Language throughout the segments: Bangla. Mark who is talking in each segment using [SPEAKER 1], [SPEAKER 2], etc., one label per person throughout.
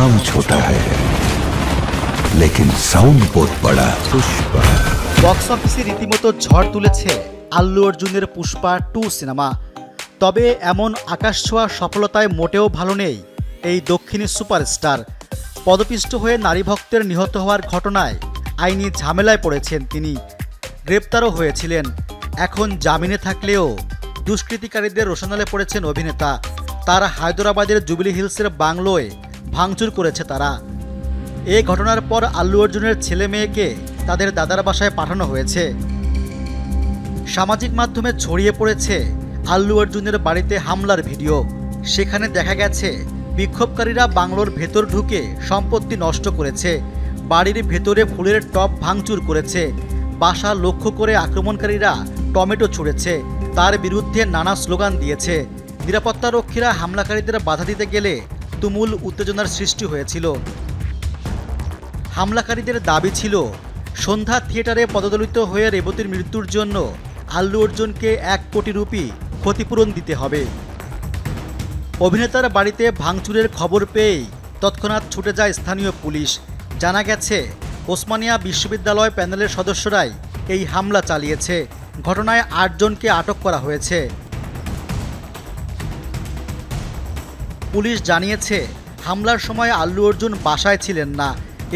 [SPEAKER 1] नाम छोटा है लेकिन साउंड बहुत बड़ा। पुष्पा
[SPEAKER 2] বক্স অফিসে রীতিমতো ঝড় তুলেছে আল্লু অর্জুনের পুষ্পা 2 সিনেমা। তবে এমন আকাশছোঁয়া সফলতায় মোটেও ভালো নেই এই দক্ষিণী সুপারস্টার। পদপিষ্ট হয়ে নারী ভক্তের নিহত হওয়ার ঘটনায় আইনি ঝামেলায় পড়েছেন তিনি। গ্রেপ্তারও হয়েছিলেন। এখন জামিনে থাকলেও দুষ্কৃতিকারীদের রোশনালে পড়েছেন অভিনেতা। তার হায়দরাবাদের জুবিলি হিলসের বাংলোয় ভাঙচুর করেছে তারা। এই ঘটনার পর আল্লু অর্জুনের ছেলে মেয়েকে তাদের দাদার বাসায় পাঠানো হয়েছে। সামাজিক মাধ্যমে ছড়িয়ে পড়েছে আল্লু অর্জুনের বাড়িতে হামলার ভিডিও। সেখানে দেখা গেছে বিক্ষোভকারীরা বাংলোর ভেতর ঢুকে সম্পত্তি নষ্ট করেছে, বাড়ির ভেতরে ফুলের টব ভাঙচুর করেছে, বাসা লক্ষ্য করে আক্রমণকারীরা টমেটো ছুঁড়েছে, তার বিরুদ্ধে নানা স্লোগান দিয়েছে। নিরাপত্তারক্ষীরা হামলাকারীদের বাধা দিতে গেলে তুমুল উত্তেজনার সৃষ্টি হয়েছিল। হামলাকারীদের দাবি ছিল সন্ধ্যা থিয়েটারে পদদলিত হয়ে রেবতীর মৃত্যুর জন্য আল্লু অর্জুনকে 1 কোটি রুপি ক্ষতিপূরণ দিতে হবে। অভিনেতার বাড়িতে ভাঙচুরের খবর পেয়েই তৎক্ষণাৎ ছুটে যায় স্থানীয় পুলিশ। জানা গেছে ওসমানিয়া বিশ্ববিদ্যালয় প্যানেলের সদস্যরাই এই হামলা চালিয়েছে। ঘটনায় 8 জনকে আটক করা হয়েছে। পুলিশ জানিয়েছে হামলার সময় আল্লু অর্জুন বাসায় ছিলেন না।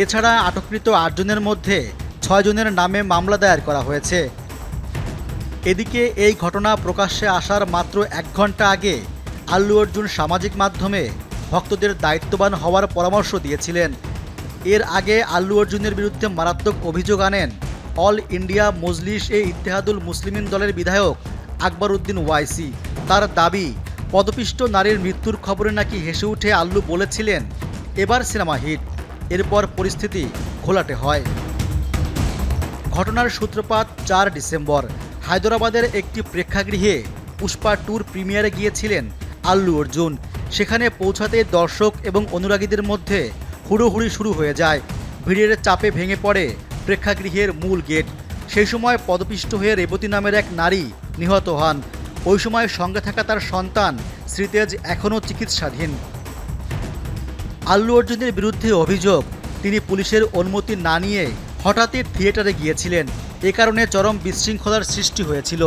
[SPEAKER 2] এছাড়া আটককৃত 8 জনের মধ্যে 6 জনের নামে মামলা দায়ের করা হয়েছে। এদিকে এই ঘটনা প্রকাশ্যে আসার মাত্র 1 ঘন্টা আগে আল্লু অর্জুন সামাজিক মাধ্যমে ভক্তদের দায়িত্ববান হওয়ার পরামর্শ দিয়েছিলেন। এর আগে আল্লু অর্জুনের বিরুদ্ধে মারাত্মক অভিযোগ আনেন অল ইন্ডিয়া মজলিস-এ ইত্তেহাদুল মুসলিমিন দলের বিধায়ক আকবর উদ্দিন ওয়াইসি। তার দাবি, পদপিষ্ট নারীর মৃত্যুর খবরে নাকি হেসে উঠে আল্লু বলেছিলেন এবার সিনেমা হিট। এরপর পরিস্থিতি ঘোলাটে হয়। ঘটনার সূত্রপাত 4 ডিসেম্বর। হায়দরাবাদের একটি প্রেক্ষাগৃহে পুষ্পা 2-র প্রিমিয়ারে গিয়েছিলেন আল্লু অর্জুন। সেখানে পৌঁছাতে দর্শক এবং অনুরাগীদের মধ্যে হুড়োহুড়ি শুরু হয়ে যায়। ভিড়ের চাপে ভেঙে পড়ে প্রেক্ষাগৃহের মূল গেট। সেই সময় পদপিষ্ট হয়ে রেবতী নামের এক নারী নিহত হন। ওই সময় সঙ্গে থাকা তার সন্তান শ্রীতেজ এখনও চিকিৎসাধীন। আল্লু অর্জুনের বিরুদ্ধে অভিযোগ, তিনি পুলিশের অনুমতি না নিয়ে হঠাৎই থিয়েটারে গিয়েছিলেন। এ কারণে চরম বিশৃঙ্খলার সৃষ্টি হয়েছিল।